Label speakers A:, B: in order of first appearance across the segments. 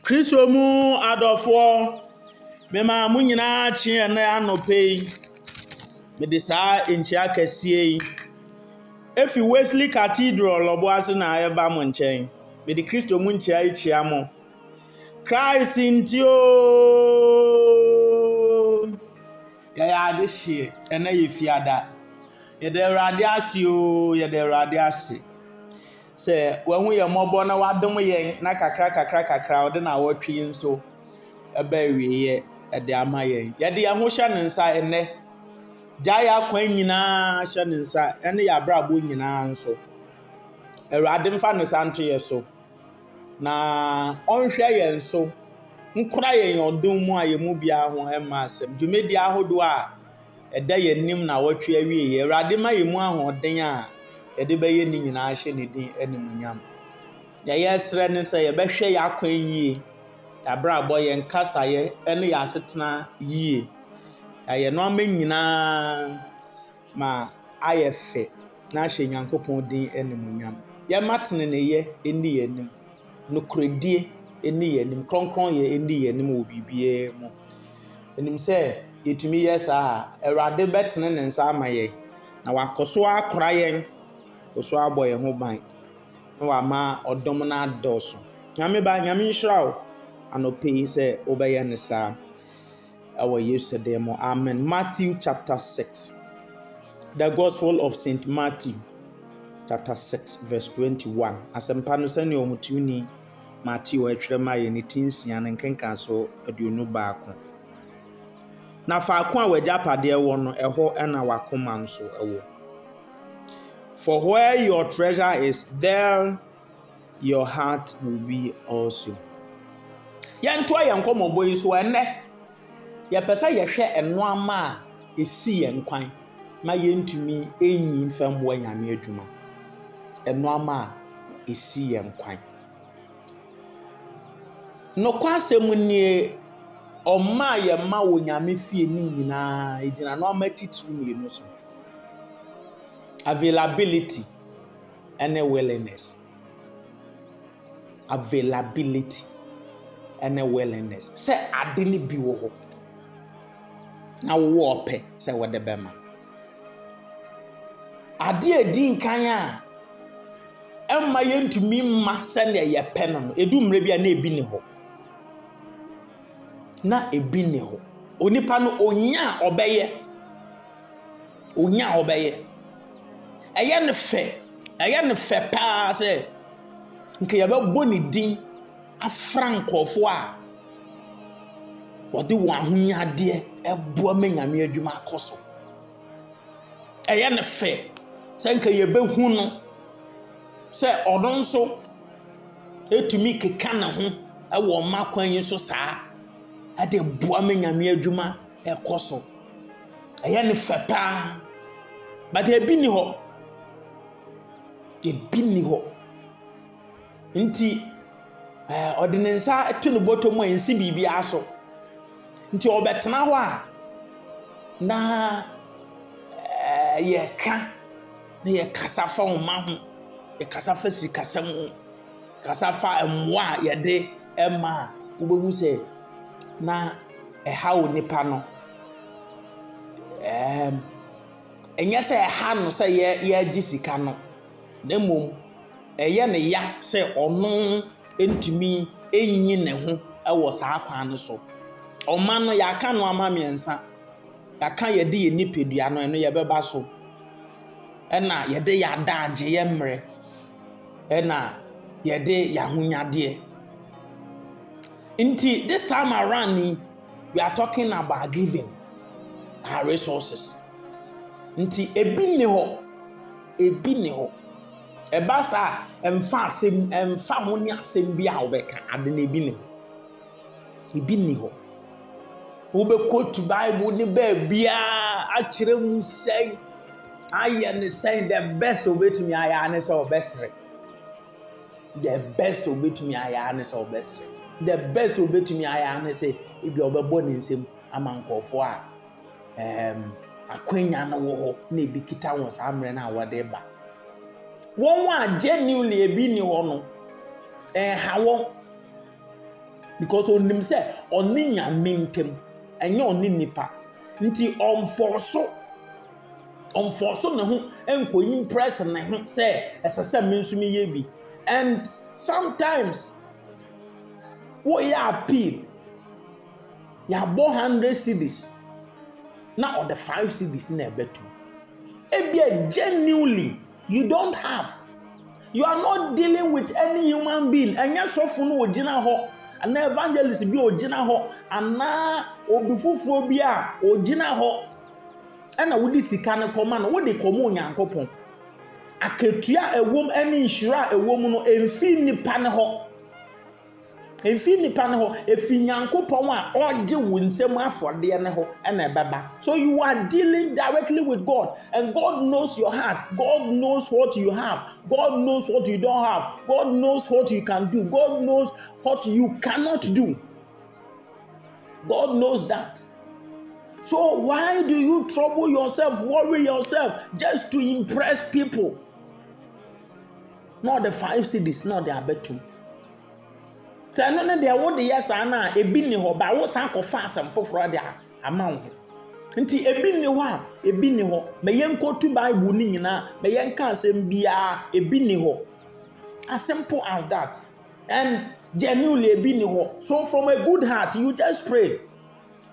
A: Kristo mu adɔfoɔ mema mo nyinaa kye na anɔpɛ yi mede saa nkyia kɛseɛ yi efi Wesley Cathedral lɔbo ase na ɛba mo nkyɛn mede Kristo mu nkyia yi kyia mo Christ ntio yɛyɛ ade hye ɛna yɛ fiada yɛde Awurade ase o yɛde Awurade ase sɛ wahu yɛ mmɔbɔ na wadom yɛn na kakra ɔde na awɔtwe yi nso ɛba awieyɛ ɛde ama yɛn yɛde yɛn ho hyɛ ne nsa ɛnɛ gya yɛ akwan nyinaa hyɛ ne nsa ɛne yɛ abrabɔ nyinaa nso Awurade mfa ne nsa nto yɛ so na ɔnhwɛ yɛn so nkora yɛn ɔdom mu a yɛn mu biara ho ɛma asɛm dwumadi ahodoɔ a ɛda yɛn nim na awɔtwe awieyɛ Awurade ma yɛn mu ahoɔden a yɛde bɛyɛ ne nyinaa hyɛ ne din animuonyam na yɛsrɛ ne sɛ yɛbɛhwɛ yɛ akwan yie yɛabrabɔ yɛn kasayɛ ne yɛ asetena yie yɛn nneɛma nyinaa ma ayɛ fɛ na ahyɛ Nyankopɔn din animuonyam yɛma teneneyɛ ɛni yɛn nim nokoredie ɛni yɛn nim kronkronyɛ ɛni yɛn nim wɔ biribiara mu ɛnim sɛ yɛtumi yɛ saa Awurade bɛtene ne nsa ama yɛn na wakɔ so akora yɛn so abɔ yɛn ho ban na wama ɔdom na adɔso nyame nhyira wo anɔpɛ yi sɛ wobɛyɛ ne saa ɛwɔ Yesu din mu amen. Matthew chapter 6, the Gospel of St. Matthew chapter 6 verse 21 asɛmpa no sɛnea ɔmotuni Matthew ɛtwerɛ ma yɛ ne tinsia ne nkenka so aduonu baako na faako a wagyapadeɛ wɔ no ɛhɔ ɛna wakoma nso ɛwɔ. For where your treasure is, there your heart will be also. Yɛntoa yɛn nkɔmmɔbɔ yi so ɛnɛ yɛpɛ sɛ yɛhwɛ nneɛma a ɛsi yɛn kwan ma yɛntumi ɛnyi mfa mmoa Nyame adwuma. Nneɛma a ɛsi yɛn kwan. Nokwasɛm nie ɔma yɛma wɔ Nyame fie ne nyinaa ɛgyina nneɛma titiri mmienu so. Availability and a willingness. Availability and a willingness. Say adini bi wo ho. Na wo ope say wo de bema. Ade edi nkan a emma yentumi mma se ne ye pe no. Edu mre bia na ebi ne ho. Na ebi ne ho. Onipa no onya obeye. Onya obeye. Ɛyɛ ne fɛ paa sɛ nke yɛbɛbɔ ne din afra nkɔfo a wɔde wɔn ahonyadeɛ ɛboa ma Nyame adwuma akɔ so. Ɛyɛ ne fɛ sɛ nke yɛbɛhu no sɛ ɔno nso ɛtumi keka ne ho ɛwɔ ɔma kwan yi so saa ɛde boa ma Nyame adwuma ɛkɔ so. Ɛyɛ ne fɛ paa but ebi ni hɔ. Ebi ni hɔ nti ɔde ne nsa to ne bɔtɔ mu a nsi biribi aso nti ɔbɛtena hɔ a na yɛka na yɛkasa fa nwoma ho yɛkasa fa sikasɛm ho kasa fa mmoa a yɛde ɛma a wobɛhu sɛ na ɛha wo nipa no ɛnyɛ sɛ ɛha no sɛ yɛagye sika no na mmom ɛyɛ ne ya sɛ ɔno ntumi ɛnyi ne ho ɛwɔ saa kwan no so. Ɔma no yɛaka no ama mmiɛnsa yɛaka yɛde yɛ nipadua no ɛno yɛbɛba so ɛna yɛde yɛ adagye yɛ mmerɛ ɛna yɛde yɛ ahonyadeɛ nti this time around we are talking about giving our resources nti ebi ne hɔ ɛba saa ɛmfa ho ne asɛm bi a wobɛka ade na ebi ne hɔ wobɛkɔtu Bible ne baabiaa akyerɛ mu sɛn ayɛ ne sɛn the best obɛtumi ayɛ ne sɛ ɔbɛsere the best obɛtumi ayɛ ne sɛ ɔbɛsere the best obɛtumi ayɛ ne sɛ ebi ɔbɛbɔ ne nsɛm ama nkɔfoɔ a akwanya no wɔ hɔ na ebi kita wɔn saa mmerɛ na wɔde ba. Wɔn a genuinely ebi ni hɔ no ɛha wɔn because onim say oni nyame ntem enye oni nipa nti onforso ne ho enko impress ne ho say esese me nso me ye bi. And sometimes what you appeal ya bo 100 cedis na or the 5 cedis na ebetu ebia genuinely you don't have. You are not dealing with any human being. Anya sofo no ogina ho, ana evangelist bi ogina ho, ana obifufuo bi a ogina ho. Ana wodi sika ne koma no, wodi komo Onyankopon. Aketua ewom ani nhira ewom no emfi nipa ne ho. Efi nipa ne ho, efi Nyankopon a oje wo nsem afode ne ho na ebeba. So you are dealing directly with God, and God knows your heart. God knows what you have. God knows what you don't have. God knows what you can do. God knows what you cannot do. God knows that. So why do you trouble yourself, worry yourself just to impress people? Not the 5 cedis, not the abetum. So no no, there what the yes ana ebi ni ho ba wo san kofa asem foforo de amount. Nti ebi ni ho me yenko to Bible ni nyina me yenka asem bia ebi ni ho. As simple as that. And genuinely ebi ni ho. So from a good heart you just pray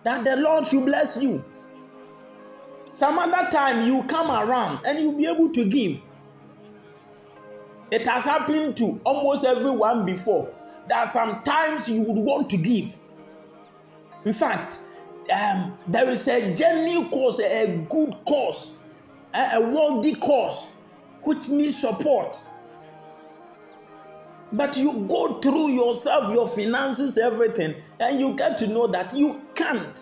A: that the Lord should bless you. Some other time you come around and you'll be able to give. It has happened to almost everyone before. That sometimes you would want to give. In fact, there is a genuine cause, a good cause, a worthy cause, which needs support. But you go through yourself, your finances, everything, and you get to know that you can't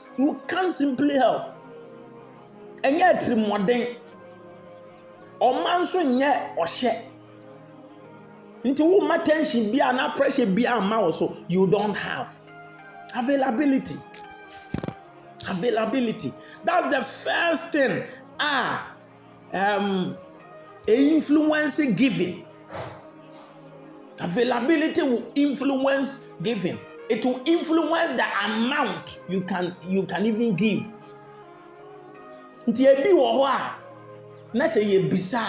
A: simply help. And yet, modern, or man so nye or share. Into whom attention be and pressure be a mouse, so you don't have availability. That's the first thing. Influencing giving. Availability will influence giving. It will influence the amount you can even give. Nti ebi wo ho a na say ye bisa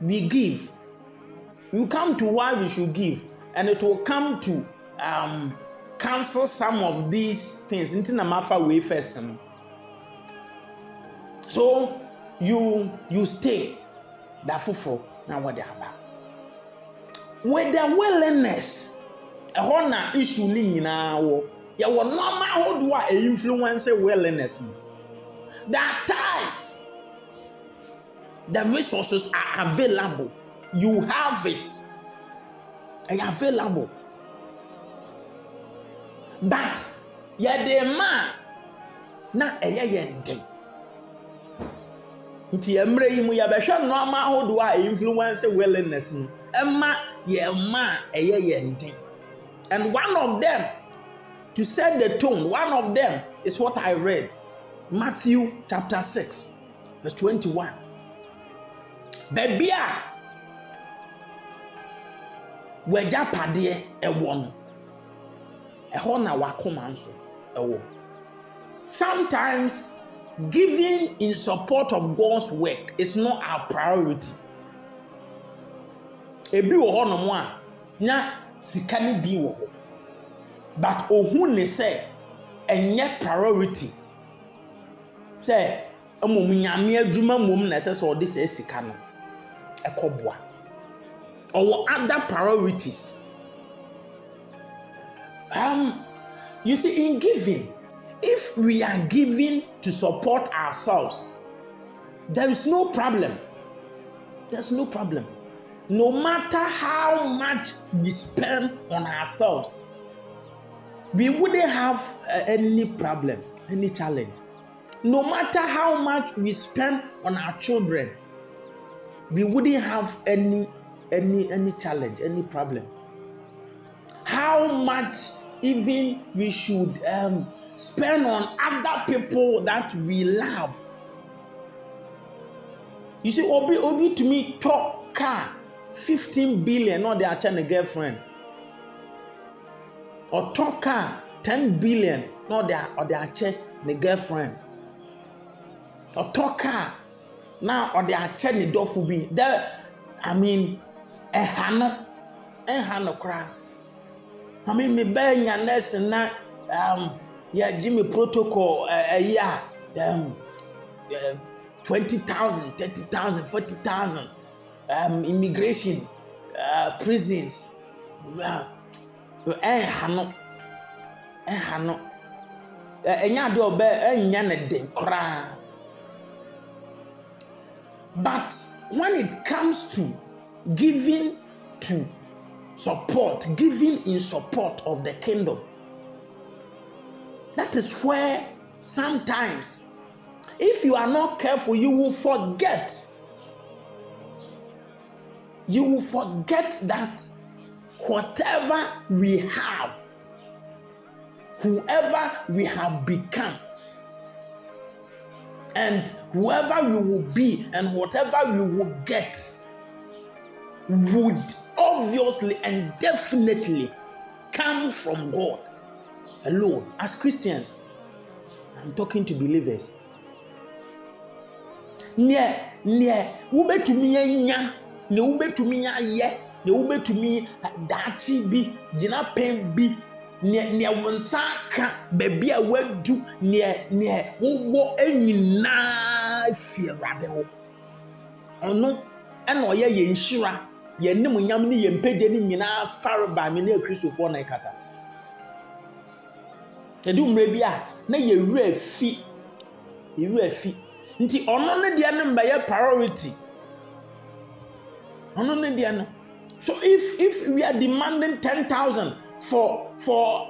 A: we give. You come to why we should give, and it will come to cancel some of these things. Nti na mafa way first. So you stay that fufo na what they have. With the willingness, a honor issue ni nyina wo. Ya wo normal how do I influence willingness? There are times the resources are available. You have it. They are available. But ya de man na yende. Nti emre yi mu ya behwe normal how do I influence willingness? Emma ye ma yende. And one of them, to set the tone, one of them is what I read. Matthew chapter 6, verse 21. Bebia weja pade ewon. Eho na wakoma nso ewo. Sometimes giving in support of God's work is not our priority. Ebi wo ho no mo a nya sika ni bi wo ho. But ohun ne say enye priority. Say amom nyame adwuma mom na say so de say sika no ekoboa. Or other priorities. You see, in giving, if we are giving to support ourselves, there is no problem. There's no problem. No matter how much we spend on ourselves, we wouldn't have any problem, any challenge. No matter how much we spend on our children, we wouldn't have any challenge, any problem. How much even we should spend on other people that we love. You see, Obi to me talk car 15 billion, not they are trying a girlfriend. ɔtɔ car 10 billion na ɔde akyɛ ne girlfriend. Ɔtɔ car na ɔde akyɛ ne dɔfo bi. Ɛha no koraa. Me bɛɛ nya nurse na yɛgye me protocol ɛyɛ a 20,000, 30,000, 40,000 immigration prisons. Ɛha no ɛnya ade ɛnya ne den koraa. But when it comes to giving in support of the kingdom, that is where sometimes, if you are not careful, you will forget that whatever we have, whoever we have become, and whoever we will be, and whatever we will get, would obviously and definitely come from God alone. As Christians, I'm talking to believers. Wobetumi anya, ne wobetumi ayɛ, ne wobetumi daakye bi, gyina pɛn bi, ne wonsa ka baabi a wadu, ne wowɔ nyinaa fi Awurade hɔ. Ɔno ɛna ɔyɛ yɛn nhyira, yɛn nimonyam ne yɛn mpagye ne nyinaa fare ba me ne Akristofoɔ na ɛkasa. Ɛdu mmerɛ bi a na yɛwura afi. Nti ɔno ne deɛ no mbɛyɛ priority. Ɔno ne deɛ no. So if we are demanding 10,000 for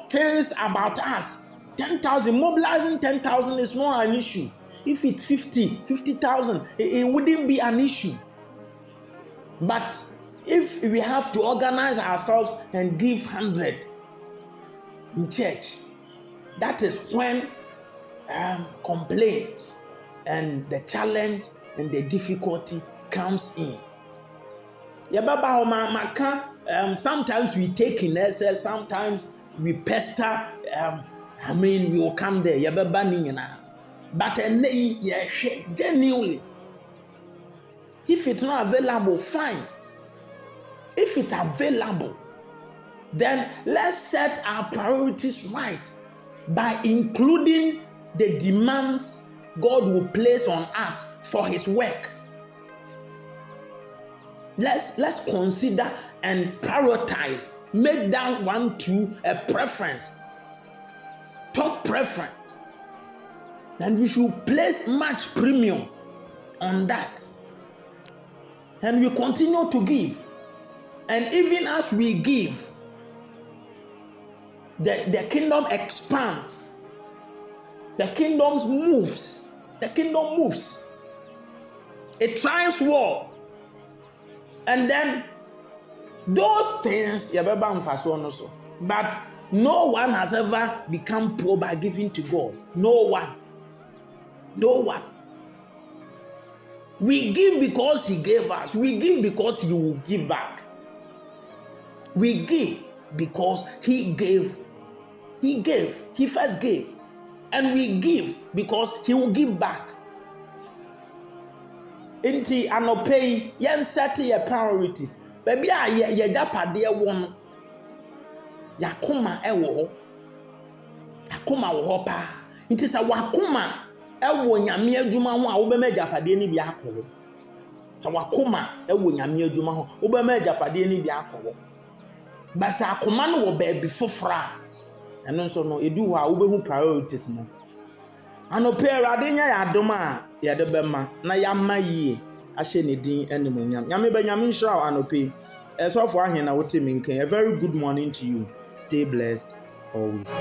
A: things about us, 10,000, mobilizing 10,000 is not an issue. If it's 50,000, it wouldn't be an issue. But if we have to organize ourselves and give 100 in church, that is when complaints and the challenge and the difficulty comes in. Sometimes we take in excess, sometimes we pester. We will come there. But genuinely, if it's not available, fine. If it's available, then let's set our priorities right by including the demands God will place on us for His work. Let's consider and prioritize. Make that one to a preference, top preference, and we should place much premium on that. And we continue to give. And even as we give, the kingdom expands. The kingdom moves. It tries war. And then those things, but no one has ever become poor by giving to God. No one. We give because He gave us. We give because He will give back. We give because He gave. He first gave. And we give because He will give back. Inti anopei yen set your priorities. Baby ye japade won. Yakoma ewo ho. Yakoma wo ho pa. Inti sa wakoma ewo nyame adwuma ho a wo be ma japade ni bi akọ. Sa wakoma ewo nyame adwuma ho wo be ma japade ni bi akọ. Ba sa akoma no wo ba bi fofora. Eno nso no edu ho a wo be hu priorities no. Anopei Awurade nya ya adom a ye de bema na ya ma yie ahye ne din animonyam. Nyame ba nyame nhyira wo anopei. Esofo Arhin na wote me nkan. A very good morning to you. Stay blessed always.